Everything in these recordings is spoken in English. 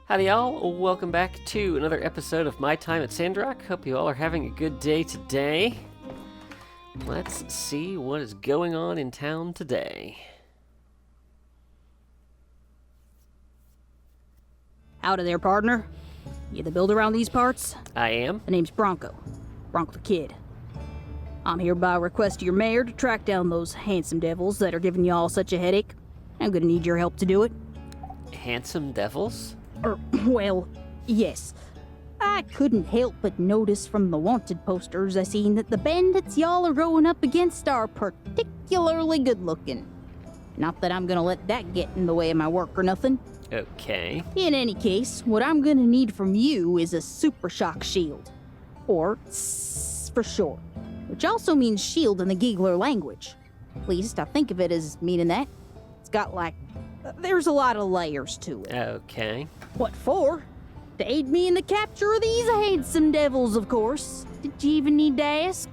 Howdy y'all, welcome back to another episode of My Time at Sandrock. Hope you all are having a good day today. Let's see what is going on in town today. Howdy there, partner. You the builder around these parts? I am. The name's Bronco. Bronco the Kid. I'm here by request of your mayor to track down those handsome devils that are giving y'all such a headache. I'm gonna need your help to do it. Handsome devils? Well, yes. I couldn't help but notice from the wanted posters I seen that the bandits y'all are going up against are particularly good looking. Not that I'm gonna let that get in the way of my work or nothing. Okay. In any case, what I'm gonna need from you is a super shock shield. Or S for short. Which also means shield in the Giggler language. At least I think of it as meaning that. It's got there's a lot of layers to it. Okay. What for? To aid me in the capture of these handsome devils, of course. Did you even need to ask?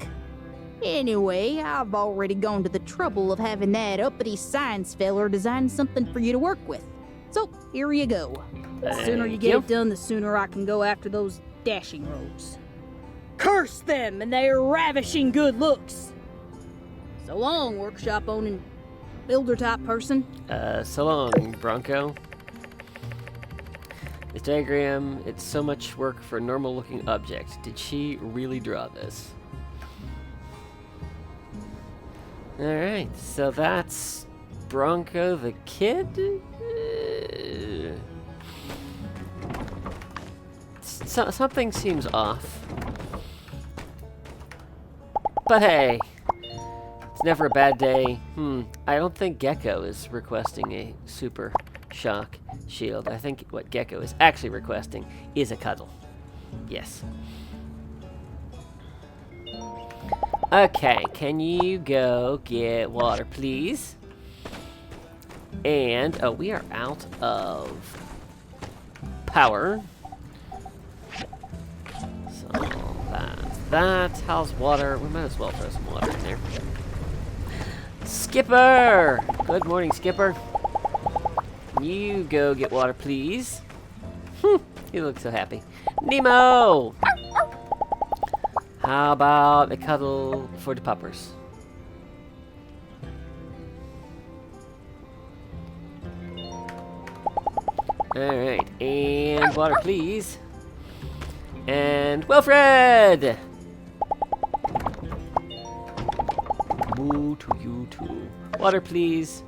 Anyway, I've already gone to the trouble of having that uppity science feller design something for you to work with. So, here you go. The sooner you get it done, the sooner I can go after those dashing rogues. Curse them and their ravishing good looks! So long, workshop owning builder type person. So long, Bronco. This diagram, it's so much work for a normal looking object. Did she really draw this? Alright, so that's Bronco the Kid? Something seems off. But hey, it's never a bad day. I don't think Gecko is requesting a super shock shield. I think what Gecko is actually requesting is a cuddle. Yes. Okay, can you go get water, please? And, oh, we are out of power. So, that's that. How's water? We might as well throw some water in there. Skipper! Good morning, Skipper. You go get water, please. You look so happy. Nemo! How about a cuddle for the puppers? Alright, and water, please. And Wilfred! Woo to you too. Water, please.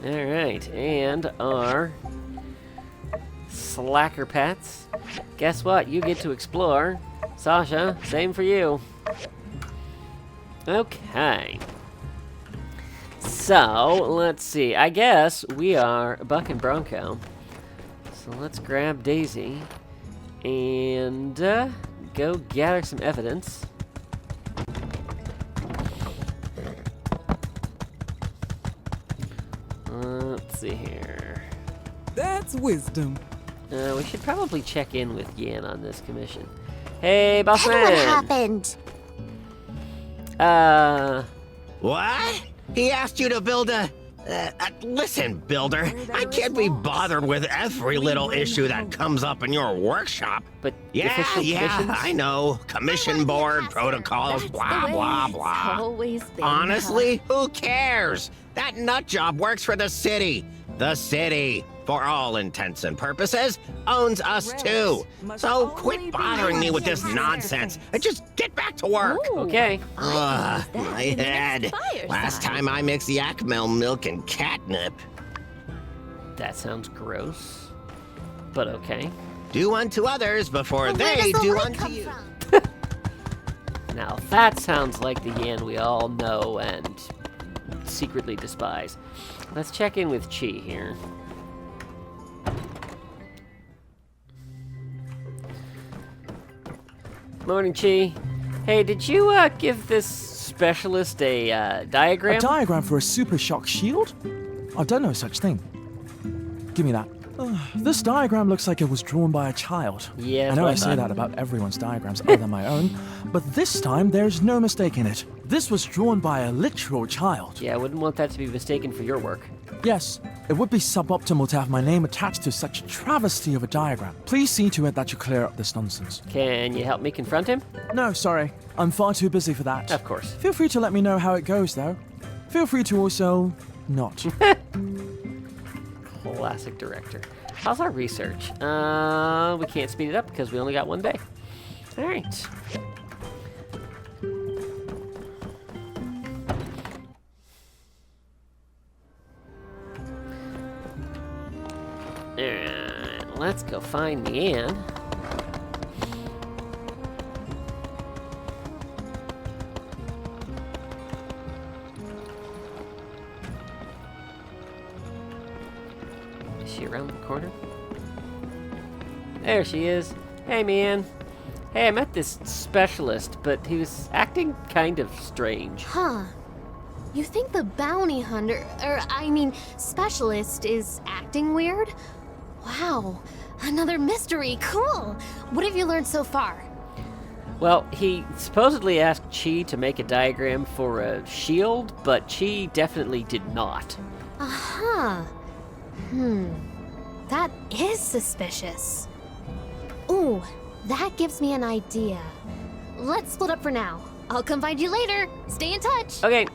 Alright, and our slacker pets. Guess what? You get to explore. Sasha, same for you. Okay. So, let's see. I guess we are Buckin Bronco. So let's grab Daisy and go gather some evidence. Let's see here. That's wisdom. We should probably check in with Yan on this commission. Hey, boss man. What happened? What? He asked you to build a... listen, builder, I can't be bothered with every little issue that comes up in your workshop. But Yeah, commissions? I know. Commission board, protocols, blah, blah, blah. Always been, Honestly, who cares? That nut job works for the city. The city, for all intents and purposes, owns us too. So quit bothering me with this nonsense and just get back to work. Okay. Ugh, my head. Last time I mixed yak milk and catnip. That sounds gross. But okay. Do unto others before Where they does the do light unto come you. from? Now that sounds like the Yan we all know and secretly despise. Let's check in with Chi here. Morning, Chi. Hey, did you give this specialist a diagram? A diagram for a super shock shield? I don't know such thing. Give me that. This diagram looks like it was drawn by a child. Yeah, I know I that's what say I thought. that about everyone's diagrams other than my own, but this time there's no mistake in it. This was drawn by a literal child. Yeah, I wouldn't want that to be mistaken for your work. Yes, it would be suboptimal to have my name attached to such a travesty of a diagram. Please see to it that you clear up this nonsense. Can you help me confront him? No, sorry. I'm far too busy for that. Of course. Feel free to let me know how it goes, though. Feel free to also not. Classic director. How's our research? We can't speed it up because we only got one day. All right. Alright, let's go find Leanne. Is she around the corner? There she is. Hey, man. Hey, I met this specialist, but he was acting kind of strange. Huh. You think the bounty hunter, specialist is acting weird? Wow. Another mystery. Cool. What have you learned so far? Well, he supposedly asked Chi to make a diagram for a shield, but Chi definitely did not. Uh-huh. That is suspicious. Ooh, that gives me an idea. Let's split up for now. I'll come find you later. Stay in touch. Okay.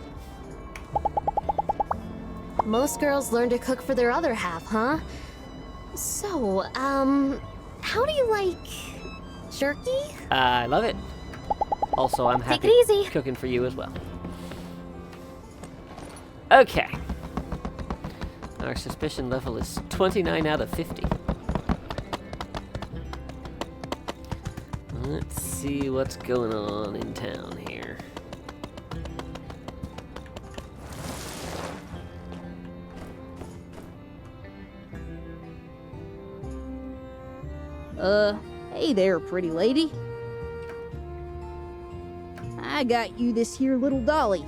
Most girls learn to cook for their other half, huh? So, how do you like jerky? I love it. Also, I'm happy Take it easy. cooking for you as well. Okay. Our suspicion level is 29 out of 50. Let's see what's going on in town here. Hey there, pretty lady. I got you this here little dolly.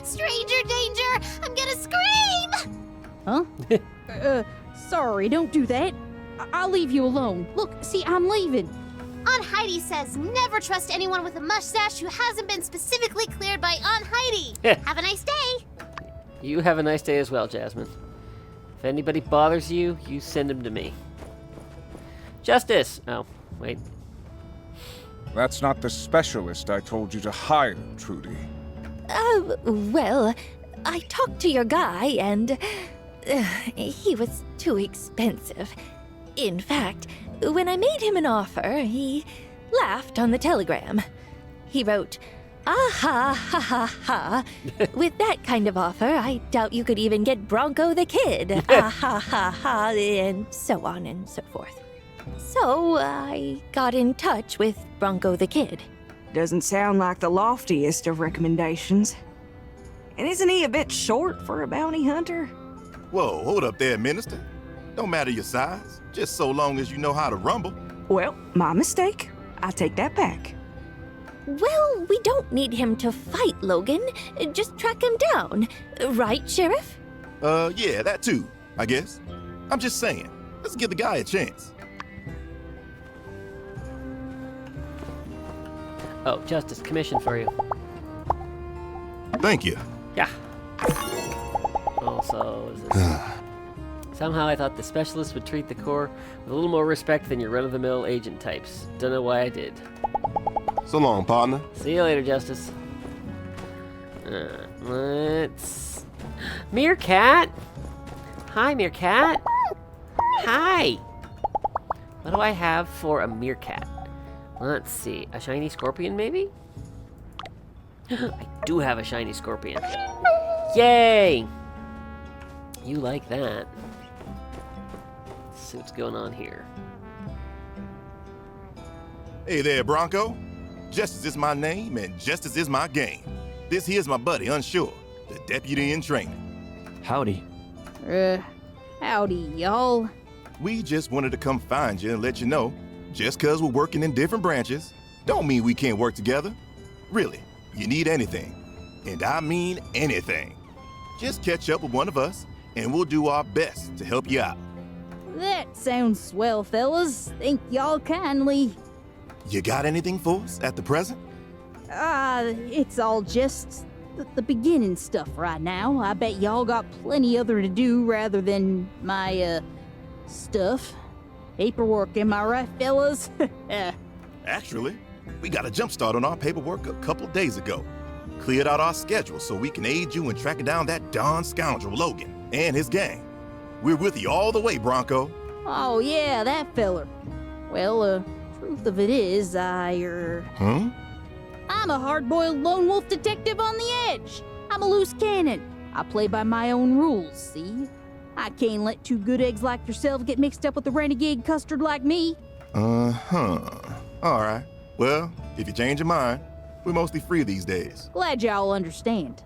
Stranger danger! I'm gonna scream! Huh? Sorry, don't do that. I'll leave you alone. Look, see, I'm leaving. Aunt Heidi says never trust anyone with a mustache who hasn't been specifically cleared by Aunt Heidi. Have a nice day. You have a nice day as well, Jasmine. If anybody bothers you, you send them to me. Justice! Oh, wait. That's not the specialist I told you to hire, Trudy. Well, I talked to your guy and he was too expensive. In fact, when I made him an offer, he laughed on the telegram. He wrote, "Ah ha ha ha ha." With that kind of offer, I doubt you could even get Bronco the Kid. Ah ha ha ha, and so on and so forth. So I got in touch with Bronco the Kid. Doesn't sound like the loftiest of recommendations. And isn't he a bit short for a bounty hunter? Whoa, hold up there, Minister. Don't matter your size, just so long as you know how to rumble. Well, my mistake. I take that back. Well, we don't need him to fight, Logan. Just track him down. Right, Sheriff? Yeah, that too, I guess. I'm just saying, let's give the guy a chance. Oh, Justice, commission for you. Thank you. Yeah. Also, is this... Somehow I thought the specialist would treat the Corps with a little more respect than your run-of-the-mill agent types. Don't know why I did. So long, partner. See you later, Justice. Let's... Meerkat! Hi, Meerkat! Hi! What do I have for a meerkat? Let's see. A shiny scorpion, maybe? I do have a shiny scorpion. Yay! You like that. Let's see what's going on here. Hey there, Bronco. Justice is my name, and justice is my game. This here's my buddy, Unsure, the deputy in training. Howdy. Howdy, y'all. We just wanted to come find you and let you know, just 'cause we're working in different branches, don't mean we can't work together. Really, you need anything, and I mean anything, just catch up with one of us, and we'll do our best to help you out. That sounds swell, fellas. Thank y'all kindly. You got anything for us at the present? It's all just the beginning stuff right now. I bet y'all got plenty other to do rather than my, stuff. Paperwork, am I right, fellas? Actually, we got a jump start on our paperwork a couple days ago. Cleared out our schedule so we can aid you in tracking down that darn scoundrel Logan and his gang. We're with you all the way, Bronco. Oh, yeah, that feller. Well, truth of it is, I'm a hard-boiled lone wolf detective on the edge. I'm a loose cannon. I play by my own rules, see? I can't let two good eggs like yourself get mixed up with a renegade custard like me. Uh-huh. All right. Well, if you change your mind, we're mostly free these days. Glad y'all understand.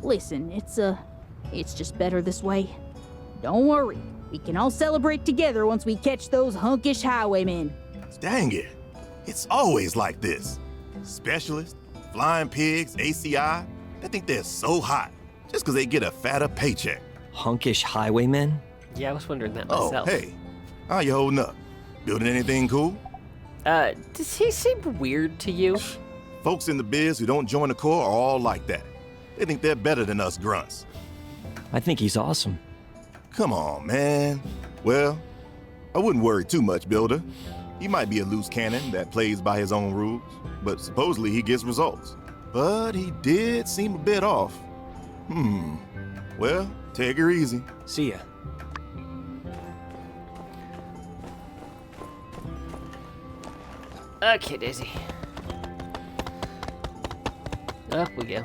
Listen, it's just better this way. Don't worry. We can all celebrate together once we catch those hunkish highwaymen. Dang it. It's always like this. Specialists, flying pigs, ACI, they think they're so hot just because they get a fatter paycheck. Hunkish highwaymen? Yeah, I was wondering that Oh, myself. hey. How you holding up? Building anything cool? Does he seem weird to you? Folks in the biz who don't join the Corps are all like that. They think they're better than us grunts. I think he's awesome. Come on, man. Well, I wouldn't worry too much, Builder. He might be a loose cannon that plays by his own rules, but supposedly he gets results. But he did seem a bit off. Well, take her easy. See ya. Okay, Daisy. Up we go.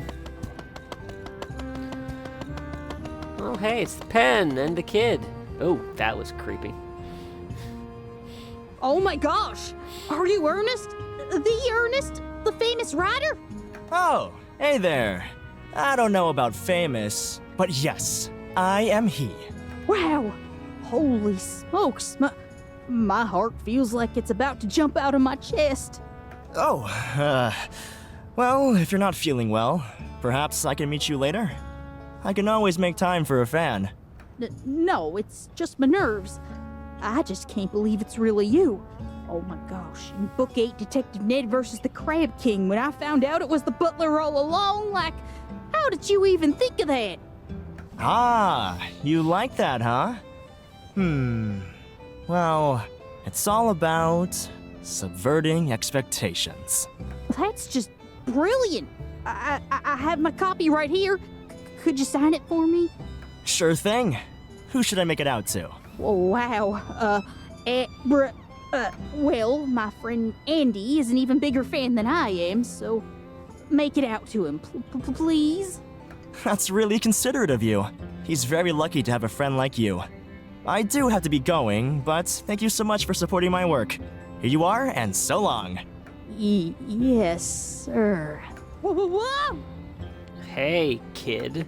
Oh, hey, it's the pen and the kid. Oh, that was creepy. Oh my gosh! Are you Ernest? The Ernest? The famous writer? Oh, hey there. I don't know about famous, but yes, I am he. Wow! Holy smokes! My heart feels like it's about to jump out of my chest. Oh, well, if you're not feeling well, perhaps I can meet you later? I can always make time for a fan. No, it's just my nerves. I just can't believe it's really you. Oh my gosh, in Book 8, Detective Ned versus the Crab King, when I found out it was the butler all along, like, how did you even think of that? Ah, you like that, huh? Well, it's all about subverting expectations. That's just brilliant. I have my copy right here. Could you sign it for me? Sure thing. Who should I make it out to? Oh, wow. Well, my friend Andy is an even bigger fan than I am, so make it out to him, please. That's really considerate of you. He's very lucky to have a friend like you. I do have to be going, but thank you so much for supporting my work. Here you are, and so long. Yes, sir. Whoa! Hey, kid.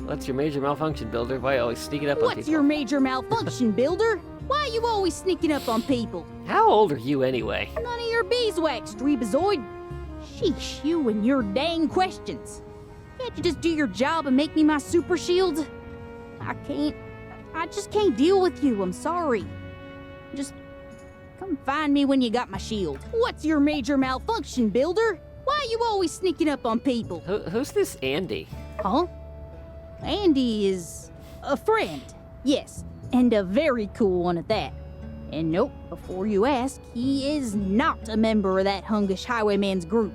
What's your major malfunction, Builder? Why always sneaking up on people? What's your major malfunction, Builder? Why are you always sneaking up on people? How old are you anyway? None of your beeswax, Dreebazoid. Sheesh, you and your dang questions. Can't you just do your job and make me my super shield? I just can't deal with you, I'm sorry. Just come find me when you got my shield. What's your major malfunction, Builder? Why are you always sneaking up on people? Who's this Andy? Huh? Andy is a friend, yes, and a very cool one at that. And nope, before you ask, he is not a member of that Hunkish Highwayman's group.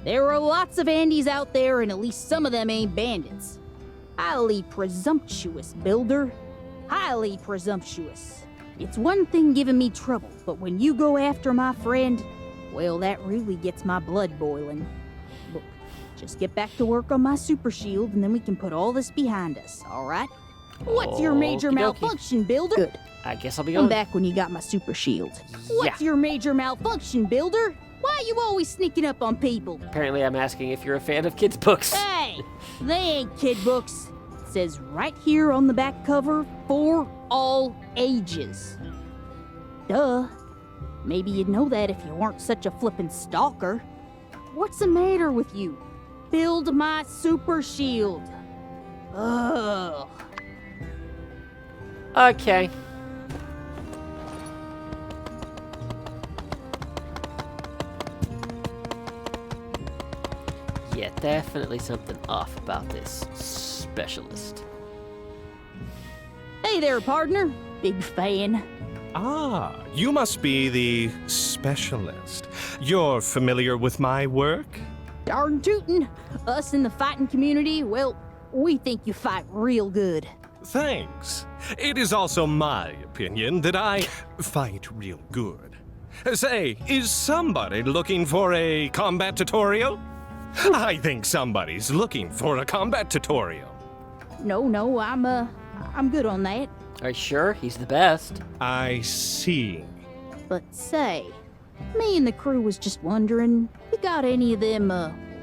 There are lots of Andys out there, and at least some of them ain't bandits. Highly presumptuous, Builder. Highly presumptuous. It's one thing giving me trouble, but when you go after my friend, well, that really gets my blood boiling. Look, just get back to work on my super shield, and then we can put all this behind us, all right? What's your major Okie dokie. malfunction, Builder? Good. I guess I'll be Come going. back when you got my super shield. What's Yeah. your major malfunction, Builder? Why are you always sneaking up on people? Apparently I'm asking if you're a fan of kids' books. Hey, they ain't kid books. It says right here on the back cover, for all ages. Duh. Maybe you'd know that if you weren't such a flippin' stalker. What's the matter with you? Build my super shield. Ugh. Okay. definitely something off about this specialist. Hey there, partner. Big fan. Ah, you must be the specialist. You're familiar with my work? Darn tootin'. Us in the fighting community, well, we think you fight real good. Thanks. It is also my opinion that I fight real good. Say, is somebody looking for a combat tutorial? I think somebody's looking for a combat tutorial. No, I'm good on that. Are you sure? He's the best. I see. But say, me and the crew was just wondering, you got any of them,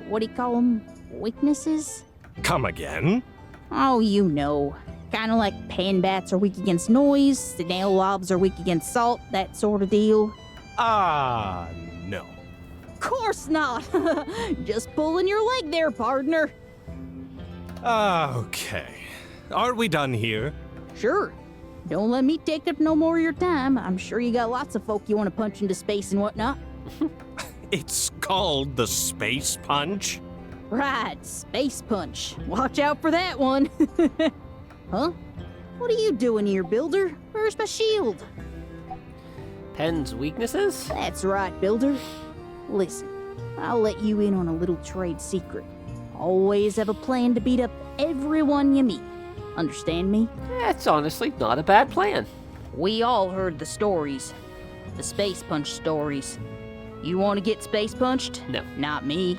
what do you call them, weaknesses? Come again? Oh, you know. Kinda like pan bats are weak against noise, the nail lobs are weak against salt, that sort of deal. Ah, no. Course not! Just pulling your leg there, partner. Okay. Are we done here? Sure. Don't let me take up no more of your time. I'm sure you got lots of folk you want to punch into space and whatnot. It's called the Space Punch? Right, space punch. Watch out for that one. Huh? What are you doing here, Builder? Where's my shield? Pen's weaknesses? That's right, Builder. Listen, I'll let you in on a little trade secret. Always have a plan to beat up everyone you meet. Understand me? That's honestly not a bad plan. We all heard the stories. The space punch stories. You want to get space punched? No. Not me.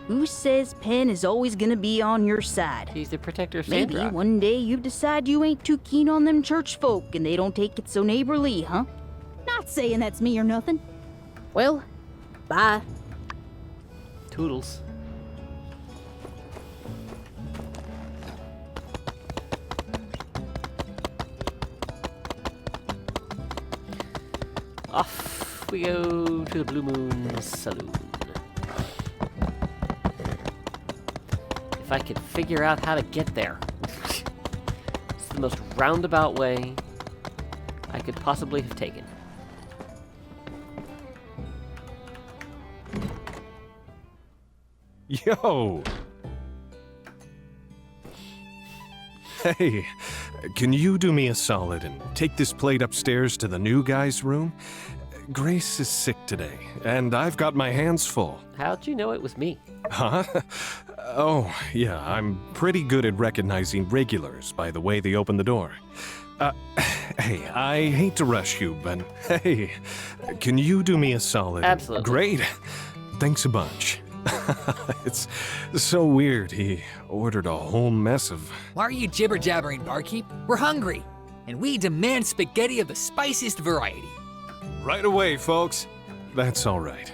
Who says Penn is always gonna be on your side? He's the protector of Maybe Sandrock. one day you decide you ain't too keen on them church folk and they don't take it so neighborly, huh? Not saying that's me or nothing. Well, bye. Toodles. Off we go to the Blue Moon Saloon. If I could figure out how to get there. It's the most roundabout way I could possibly have taken. Yo! Hey, can you do me a solid and take this plate upstairs to the new guy's room? Grace is sick today, and I've got my hands full. How'd you know it was me? Huh? Oh, yeah, I'm pretty good at recognizing regulars by the way they open the door. Hey, I hate to rush you, but hey, can you do me a solid? Absolutely. Great. Thanks a bunch. It's so weird. He ordered a whole mess of... Why are you jibber-jabbering, barkeep? We're hungry, and we demand spaghetti of the spiciest variety. Right away, folks. That's all right.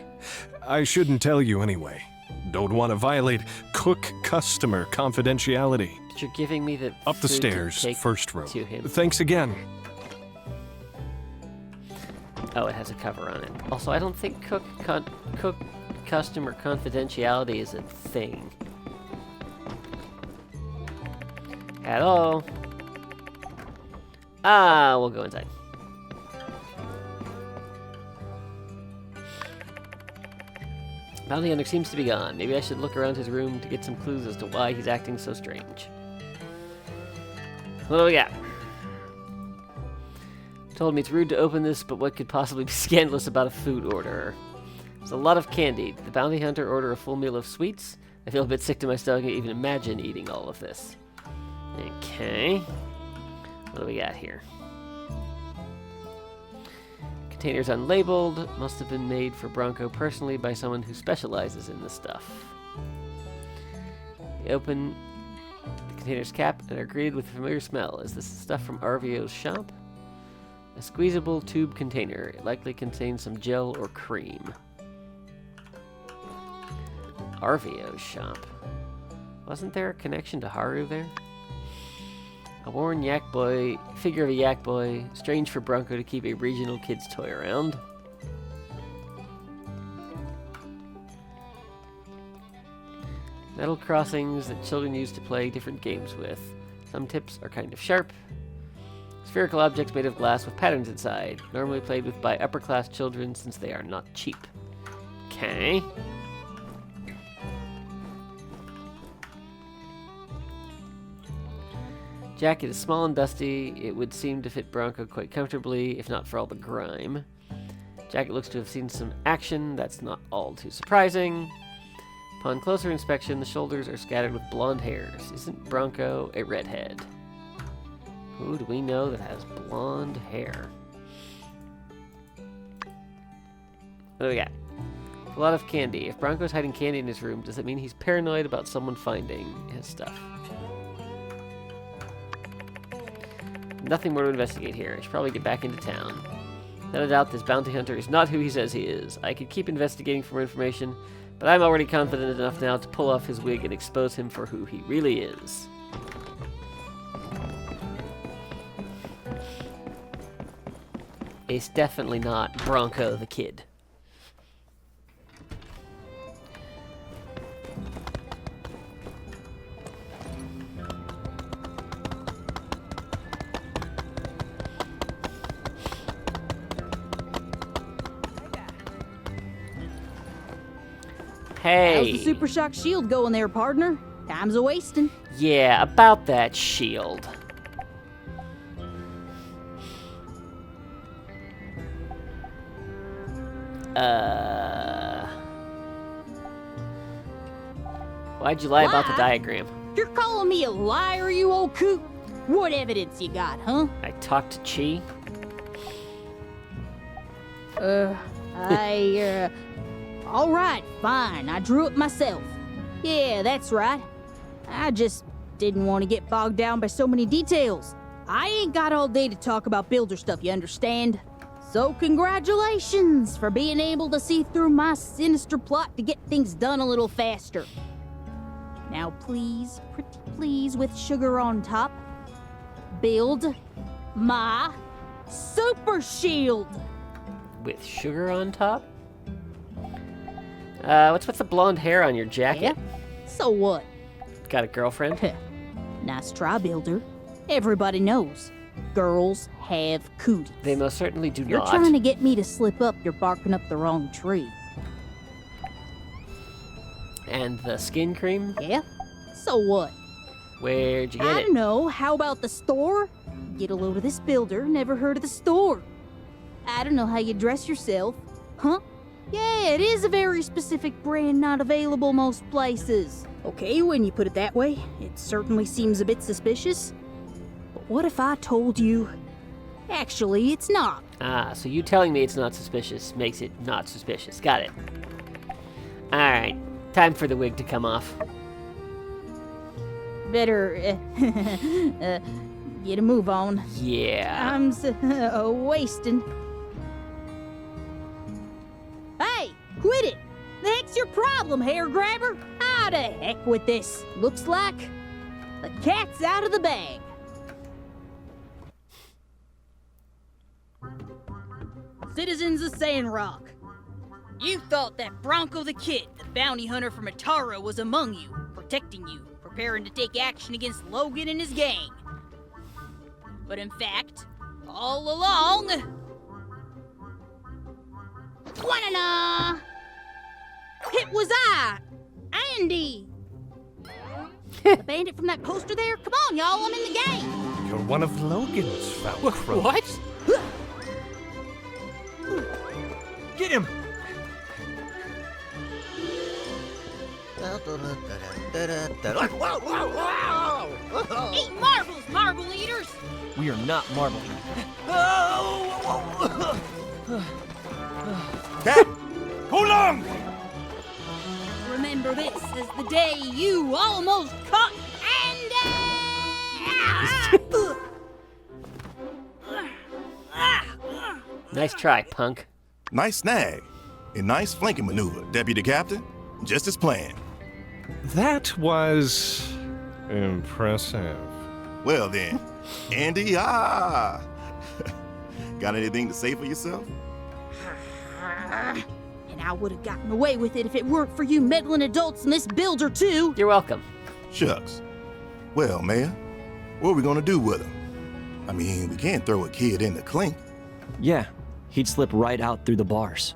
I shouldn't tell you anyway. Don't want to violate cook-customer confidentiality. But you're giving me the Up the food to stairs, take first room. to him. Thanks again. Oh, it has a cover on it. Also, I don't think cook customer confidentiality is a thing. Hello? Ah, we'll go inside. Bounty Hunter seems to be gone. Maybe I should look around his room to get some clues as to why he's acting so strange. What do we got? Told me it's rude to open this, but what could possibly be scandalous about a food order? There's a lot of candy. Did the Bounty Hunter order a full meal of sweets? I feel a bit sick to my stomach to even imagine eating all of this. Okay. What do we got here? Containers unlabeled. Must have been made for Bronco personally by someone who specializes in this stuff. We open the container's cap and are greeted with a familiar smell. Is this stuff from RVO's shop? A squeezable tube container. It likely contains some gel or cream. RVO's shop. Wasn't there a connection to Haru there? A worn yak boy, figure of a yak boy. Strange for Bronco to keep a regional kid's toy around. Metal crossings that children use to play different games with. Some tips are kind of sharp. Spherical objects made of glass with patterns inside. Normally played with by upper-class children since they are not cheap. Okay. Jacket is small and dusty. It would seem to fit Bronco quite comfortably, if not for all the grime. Jacket looks to have seen some action. That's not all too surprising. Upon closer inspection, the shoulders are scattered with blonde hairs. Isn't Bronco a redhead? Who do we know that has blonde hair? What do we got? A lot of candy. If Bronco's hiding candy in his room, does it mean he's paranoid about someone finding his stuff? Nothing more to investigate here. I should probably get back into town. Without a doubt, this bounty hunter is not who he says he is. I could keep investigating for more information, but I'm already confident enough now to pull off his wig and expose him for who he really is. It's definitely not Bronco the Kid. Hey. How's the Super Shock Shield going there, partner? Time's a wasting. Yeah, about that shield. Why'd you lie about the diagram? You're calling me a liar, you old coot? What evidence you got, huh? I talked to Chi. All right, fine. I drew it myself. Yeah, that's right. I just didn't want to get bogged down by so many details. I ain't got all day to talk about builder stuff, you understand? So congratulations for being able to see through my sinister plot to get things done a little faster. Now please, pretty please, with sugar on top, build my super shield. With sugar on top? What's with the blonde hair on your jacket? Yeah? So what? Got a girlfriend? Nice try, builder. Everybody knows. Girls have cooties. They most certainly do You're not. trying to get me to slip up, you're barking up the wrong tree. And the skin cream? Yeah? So what? Where'd you get I it? don't know. How about the store? Get a load of this builder. Never heard of the store. I don't know how you dress yourself. Huh? Yeah, it is a very specific brand not available most places. Okay, when you put it that way, it certainly seems a bit suspicious. But what if I told you, actually, it's not? Ah, so you telling me it's not suspicious makes it not suspicious. Got it. Alright, time for the wig to come off. Better, get a move on. Yeah. I'm wasting. Hey, quit it! The heck's your problem, hair grabber? Ah, to heck with this. Looks like the cat's out of the bag. Citizens of Sandrock, you thought that Bronco the Kid, the bounty hunter from Atara, was among you, protecting you, preparing to take action against Logan and his gang. But in fact, all along... Wanana! It was I, Andy! The bandit from that poster there? Come on, y'all, I'm in the game! You're one of Logan's foul crows. What? Get him! Eat marbles, marble eaters! We are not marble. Cat! Hold on! Remember this as the day you almost caught Andy! Nice try, punk. Nice snag. A nice flanking maneuver, Deputy Captain. Just as planned. That was impressive. Well then, Andy, Got anything to say for yourself? And I would have gotten away with it if it weren't for you meddling adults and this builder, too. You're welcome. Shucks. Well, Mayor, what are we gonna do with him? I mean, we can't throw a kid in the clink. Yeah, he'd slip right out through the bars.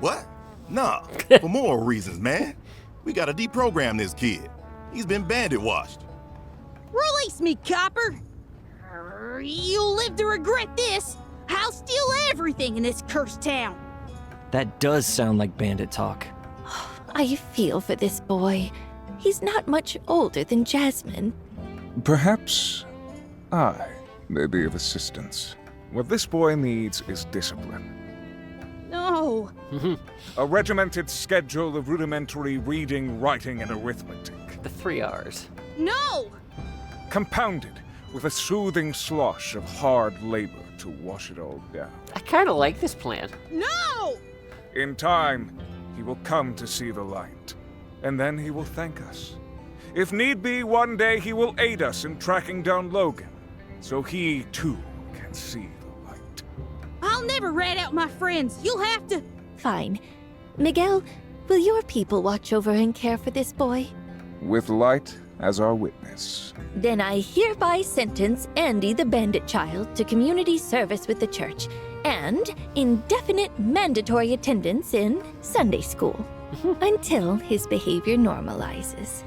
What? Nah, for moral reasons, man. We gotta deprogram this kid. He's been bandit washed. Release me, copper! You'll live to regret this! I'll steal everything in this cursed town! That does sound like bandit talk. I feel for this boy. He's not much older than Jasmine. Perhaps I may be of assistance. What this boy needs is discipline. No! A regimented schedule of rudimentary reading, writing, and arithmetic. The 3 R's. No! Compounded with a soothing slosh of hard labor to wash it all down. I kind of like this plan. No! In time, he will come to see the light, and then he will thank us. If need be, one day he will aid us in tracking down Logan, so he too can see the light. I'll never rat out my friends. You'll have to... Fine. Miguel, will your people watch over and care for this boy? With light as our witness. Then I hereby sentence Andy the Bandit Child to community service with the church and indefinite mandatory attendance in Sunday school until his behavior normalizes.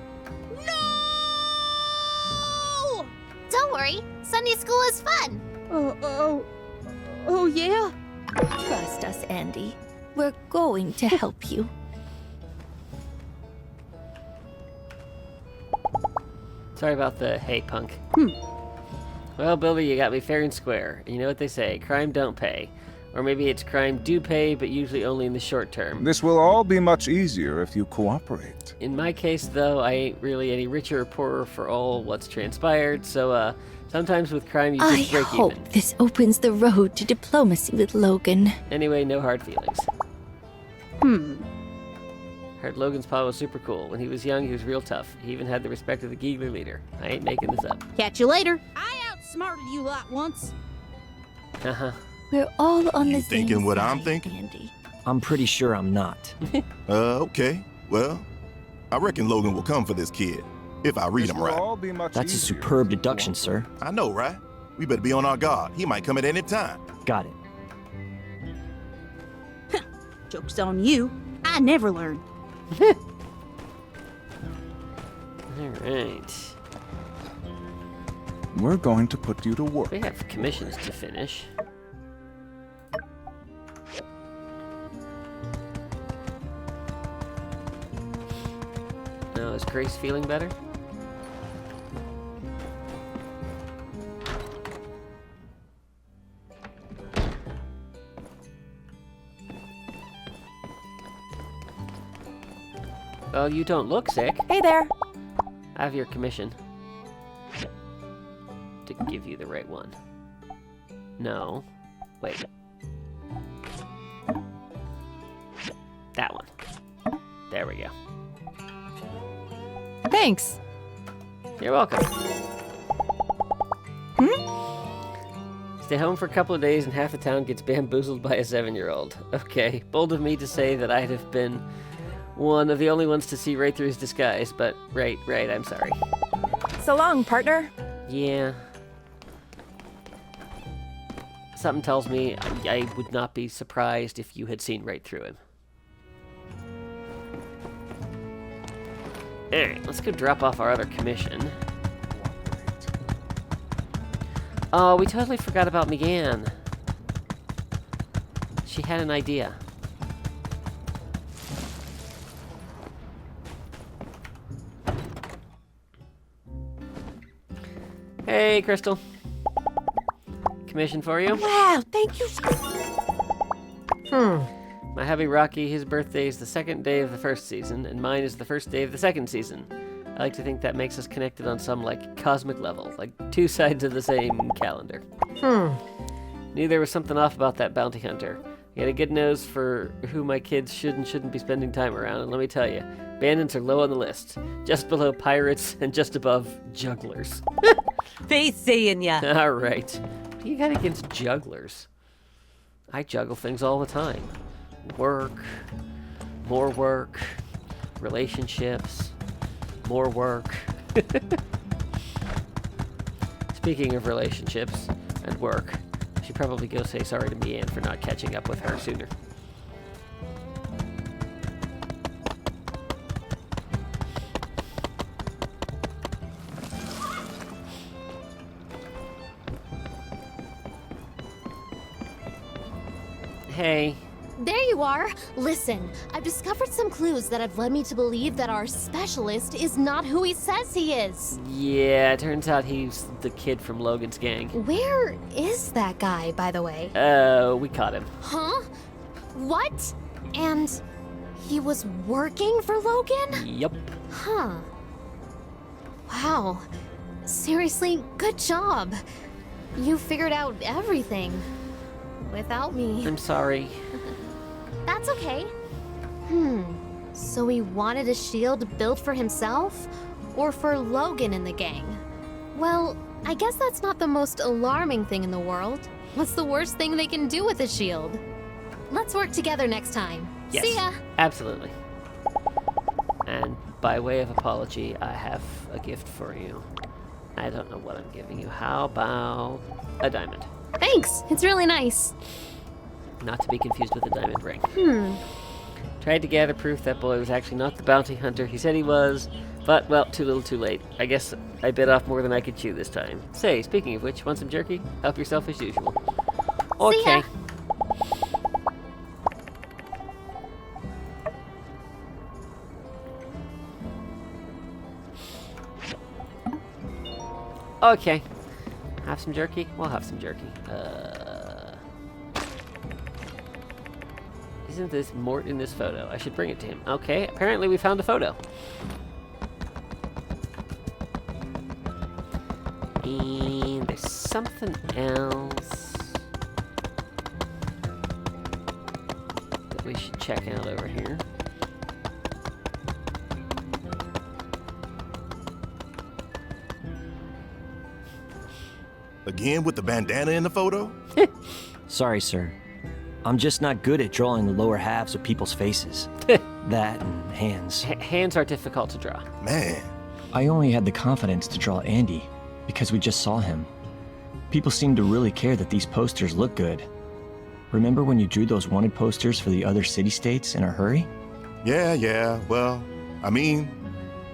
No! Don't worry, Sunday school is fun. Oh yeah? Trust us, Andy. We're going to help you. Sorry about the hey, punk. Well, Billy, you got me fair and square. You know what they say, crime don't pay. Or maybe it's crime do pay, but usually only in the short term. This will all be much easier if you cooperate. In my case, though, I ain't really any richer or poorer for all what's transpired, so, sometimes with crime you just break I hope even. this opens the road to diplomacy with Logan. Anyway, no hard feelings. Heard Logan's pa was super cool. When he was young, he was real tough. He even had the respect of the Giegler leader. I ain't making this up. Catch you later. I outsmarted you lot once. Uh-huh. We're all on the same thinking what I'm side, thinking? Andy. I'm pretty sure I'm not. Okay. Well, I reckon Logan will come for this kid, if I read This him will right. all be much That's a easier superb if you deduction, cooperate. sir. I know, right? We better be on our guard. He might come at any time. Got it. Joke's on you. I never learn. Alright. We're going to put you to work. We have commissions to finish. Now, is Grace feeling better? Well, you don't look sick. Hey there. I have your commission. To give you the right one. No. Wait. That one. There we go. Thanks. You're welcome. Stay home for a couple of days and half the town gets bamboozled by a 7-year-old. Okay, bold of me to say that I'd have been one of the only ones to see right through his disguise, but right, I'm sorry. So long, partner. Yeah. Something tells me I would not be surprised if you had seen right through him. Alright, let's go drop off our other commission. Oh, we totally forgot about Megan. She had an idea. Hey, Crystal. Commission for you. Wow, thank you. My hubby Rocky, his birthday is the second day of the first season, and mine is the first day of the second season. I like to think that makes us connected on some, like, cosmic level, like 2 sides of the same calendar. Knew there was something off about that bounty hunter. He had a good nose for who my kids should and shouldn't be spending time around, and let me tell you, bandits are low on the list. Just below pirates and just above jugglers. Face seeing ya. Alright. What do you got against jugglers? I juggle things all the time. Work, more work, relationships, more work. Speaking of relationships and work, I should probably go say sorry to Mian for not catching up with her sooner. Hey. There you are. Listen, I've discovered some clues that have led me to believe that our specialist is not who he says he is. Yeah, it turns out he's the kid from Logan's gang. Where is that guy, by the way? We caught him. Huh? What? And he was working for Logan? Yep. Huh. Wow. Seriously, good job. You figured out everything. Without me. I'm sorry. That's okay. So he wanted a shield built for himself? Or for Logan and the gang? Well, I guess that's not the most alarming thing in the world. What's the worst thing they can do with a shield? Let's work together next time. Yes, See ya! absolutely. And by way of apology, I have a gift for you. I don't know what I'm giving you. How about a diamond? Thanks, it's really nice. Not to be confused with a diamond ring. Tried to gather proof that boy was actually not the bounty hunter he said he was, but, well, too little too late. I guess I bit off more than I could chew this time. Say, speaking of which, want some jerky? Help yourself as usual. Okay. See ya. Okay. Have some jerky? We'll have some jerky. Isn't this Mort in this photo? I should bring it to him. Okay, apparently we found a photo. And there's something else that we should check out over here. Again with the bandana in the photo? Sorry, sir. I'm just not good at drawing the lower halves of people's faces. That and hands. Hands are difficult to draw. Man. I only had the confidence to draw Andy because we just saw him. People seem to really care that these posters look good. Remember when you drew those wanted posters for the other city-states in a hurry? Yeah, well, I mean,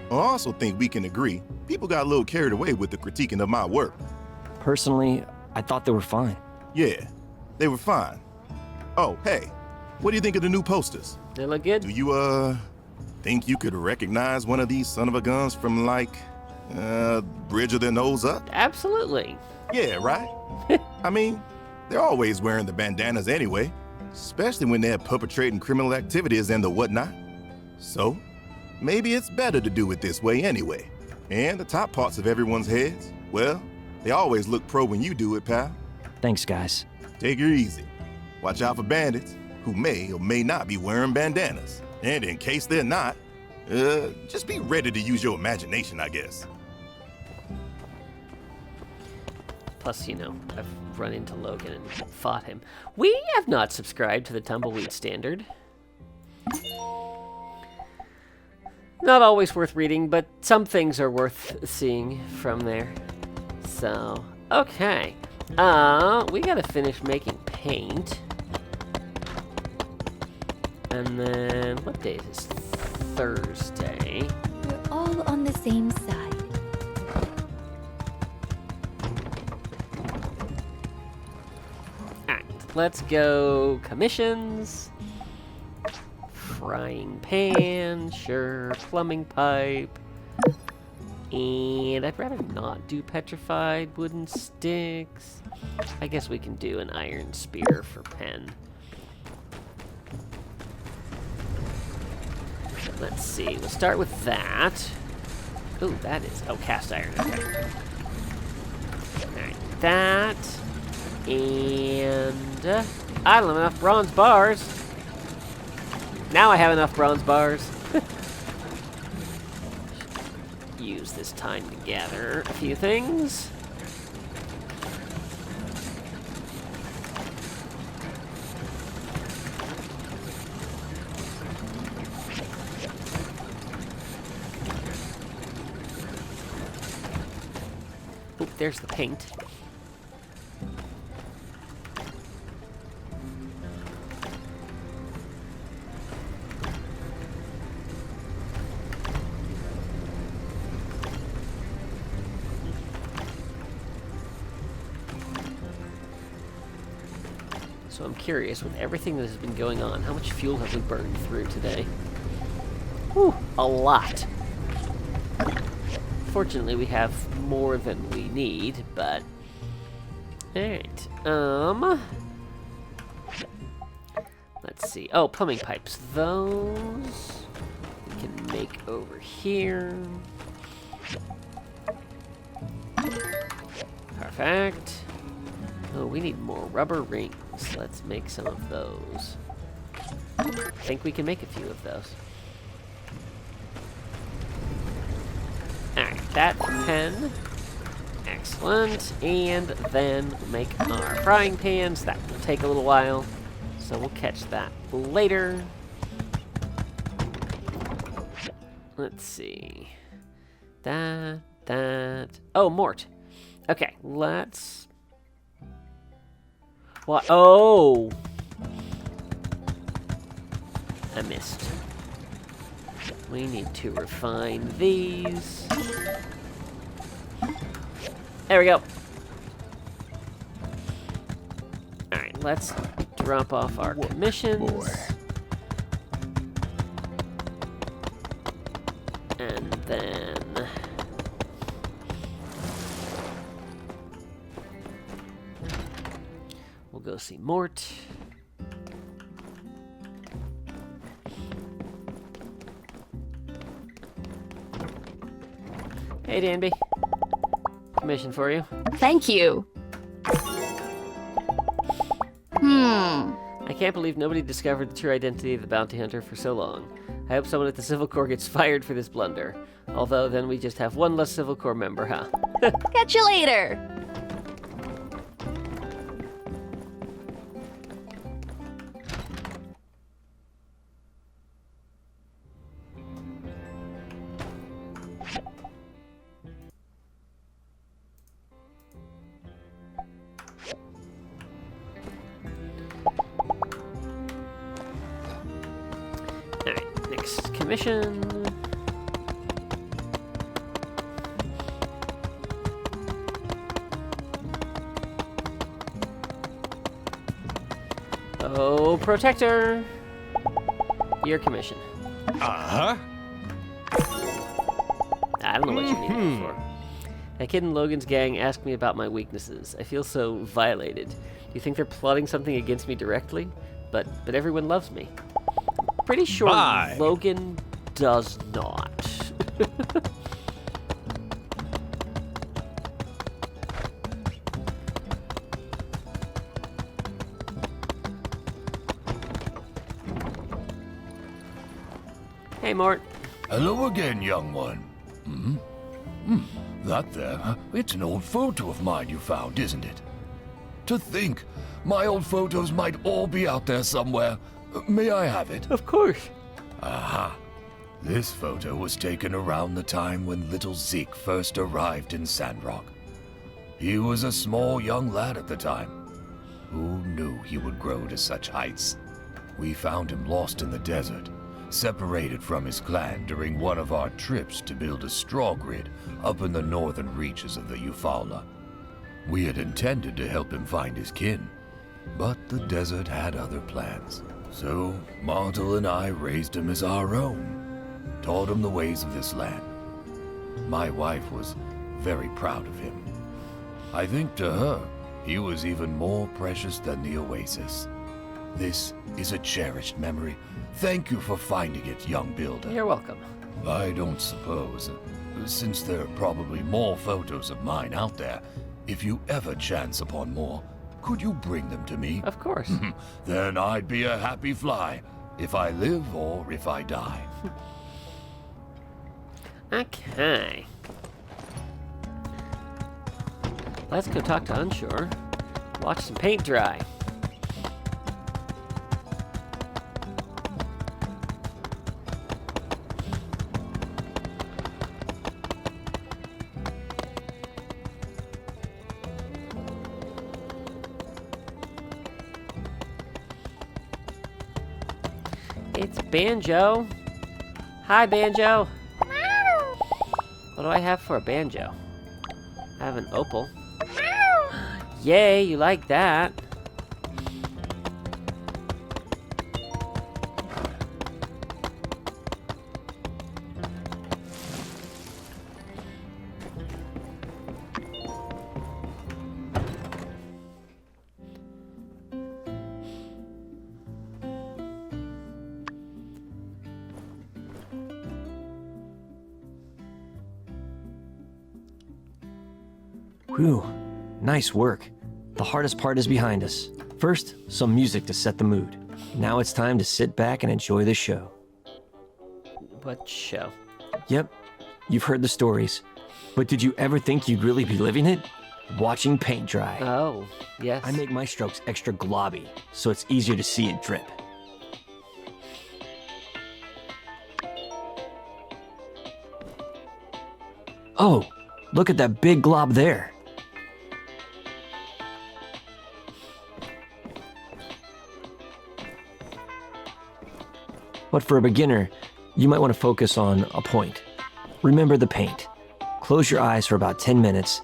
I also think we can agree people got a little carried away with the critiquing of my work. Personally, I thought they were fine. Yeah, they were fine. Oh, hey, what do you think of the new posters? They look good. Do you, think you could recognize one of these son-of-a-guns from, like, Bridge of their Nose Up? Absolutely. Yeah, right? I mean, they're always wearing the bandanas anyway, especially when they're perpetrating criminal activities and the whatnot. So, maybe it's better to do it this way anyway. And the top parts of everyone's heads, well, they always look pro when you do it, pal. Thanks, guys. Take her easy. Watch out for bandits who may or may not be wearing bandanas. And in case they're not, just be ready to use your imagination, I guess. Plus, you know, I've run into Logan and fought him. We have not subscribed to the Tumbleweed Standard. Not always worth reading, but some things are worth seeing from there. So, okay. We gotta finish making paint. And then, what day is this? Thursday. We're all on the same side. Alright, let's go commissions. Frying pan, sure. Plumbing pipe. And I'd rather not do petrified wooden sticks. I guess we can do an iron spear for pen. Let's see, we'll start with that. Ooh, that is, cast iron, okay. Alright, that. And I don't have enough bronze bars. Now I have enough bronze bars. Use this time to gather a few things. Oop, there's the paint. So I'm curious, with everything that has been going on, how much fuel have we burned through today? Whew, a lot. Fortunately, we have more than we need, but... Alright, let's see. Oh, plumbing pipes. Those we can make over here. Perfect. Oh, we need more rubber rings. Let's make some of those. I think we can make a few of those. Alright, that 10. Excellent. And then make our frying pans. That will take a little while, so we'll catch that later. Let's see. That. Oh, Mort. Okay, let's... What? Oh! I missed. We need to refine these. There we go. Alright, let's drop off our commissions. And then... we'll go see Mort. Hey, Danby. Commission for you. Thank you. I can't believe nobody discovered the true identity of the bounty hunter for so long. I hope someone at the Civil Corps gets fired for this blunder. Although, then we just have one less Civil Corps member, huh? Catch you later. Alright, next commission. Oh, Protector! Your commission. Uh-huh. I don't know what you need it for. That kid in Logan's gang asked me about my weaknesses. I feel so violated. Do you think they're plotting something against me directly? But everyone loves me. Pretty sure Bye. Logan does not. Hey, Mort. Hello again, young one. That there, it's an old photo of mine you found, isn't it? To think, my old photos might all be out there somewhere. May I have it? Of course. Aha. This photo was taken around the time when little Zeke first arrived in Sandrock. He was a small young lad at the time. Who knew he would grow to such heights? We found him lost in the desert, separated from his clan during one of our trips to build a straw grid up in the northern reaches of the Eufaula. We had intended to help him find his kin, but the desert had other plans. So, Martel and I raised him as our own, taught him the ways of this land. My wife was very proud of him. I think to her, he was even more precious than the oasis. This is a cherished memory. Thank you for finding it, young builder. You're welcome. I don't suppose, since there are probably more photos of mine out there, if you ever chance upon more, could you bring them to me? Of course. Then I'd be a happy fly, if I live or if I die. Okay. Let's go talk to Unshore. Watch some paint dry. It's Banjo. Hi, Banjo. What do I have for a banjo? I have an opal. Yay, you like that. Whew, nice work. The hardest part is behind us. First, some music to set the mood. Now it's time to sit back and enjoy the show. What show? Yep, you've heard the stories. But did you ever think you'd really be living it? Watching paint dry. Oh, yes. I make my strokes extra globby, so it's easier to see it drip. Oh, look at that big glob there. But for a beginner, you might want to focus on a point. Remember the paint. Close your eyes for about 10 minutes.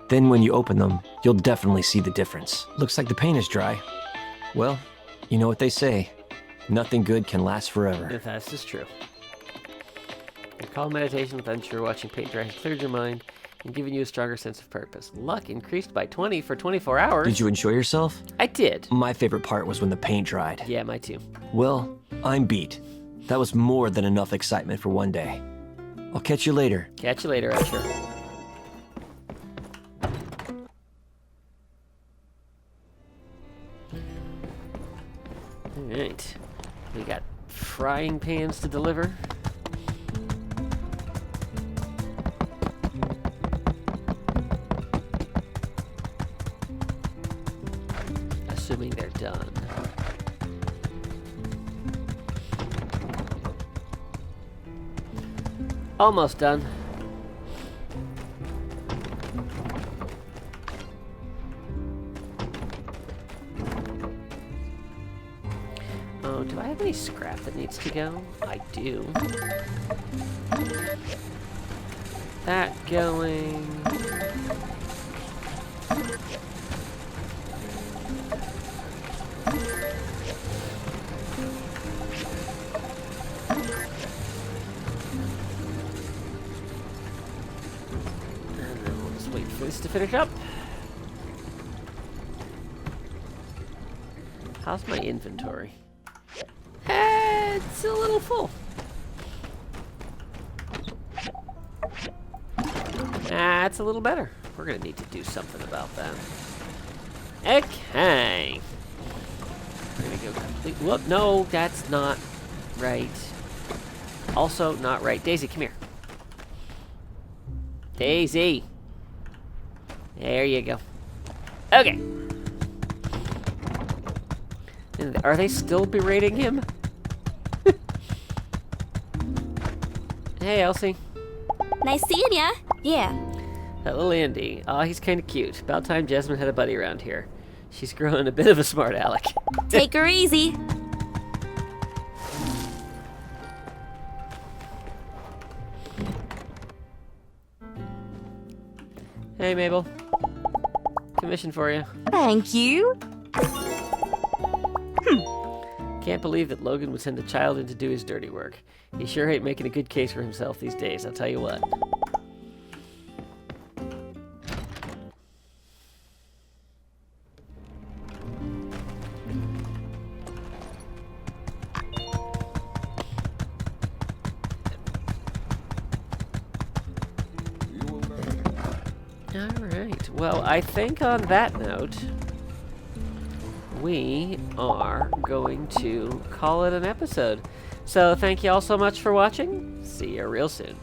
Then when you open them, you'll definitely see the difference. Looks like the paint is dry. Well, you know what they say. Nothing good can last forever. If that's just true. Your calm meditation with unsure watching paint dry has cleared your mind and given you a stronger sense of purpose. Luck increased by 20 for 24 hours. Did you enjoy yourself? I did. My favorite part was when the paint dried. Yeah, mine too. Well, I'm beat. That was more than enough excitement for one day. I'll catch you later. Catch you later, Usher. Alright. We got frying pans to deliver. Assuming they're done. Almost done. Oh, do I have any scrap that needs to go? I do. That going. To finish up. How's my inventory? It's a little full. That's a little better. We're gonna need to do something about that. Okay. We're gonna go complete. Whoop, no, that's not right. Also not right. Daisy, come here. Daisy. There you go. Okay. And are they still berating him? Hey, Elsie. Nice seeing ya. Yeah. That little Andy. Aw, he's kind of cute. About time Jasmine had a buddy around here. She's growing a bit of a smart aleck. Take her easy. Hey, Mabel. Commission for you. Thank you. Can't believe that Logan would send a child in to do his dirty work. He sure ain't making a good case for himself these days, I'll tell you what. Alright, well, I think on that note, we are going to call it an episode. So thank you all so much for watching. See you real soon.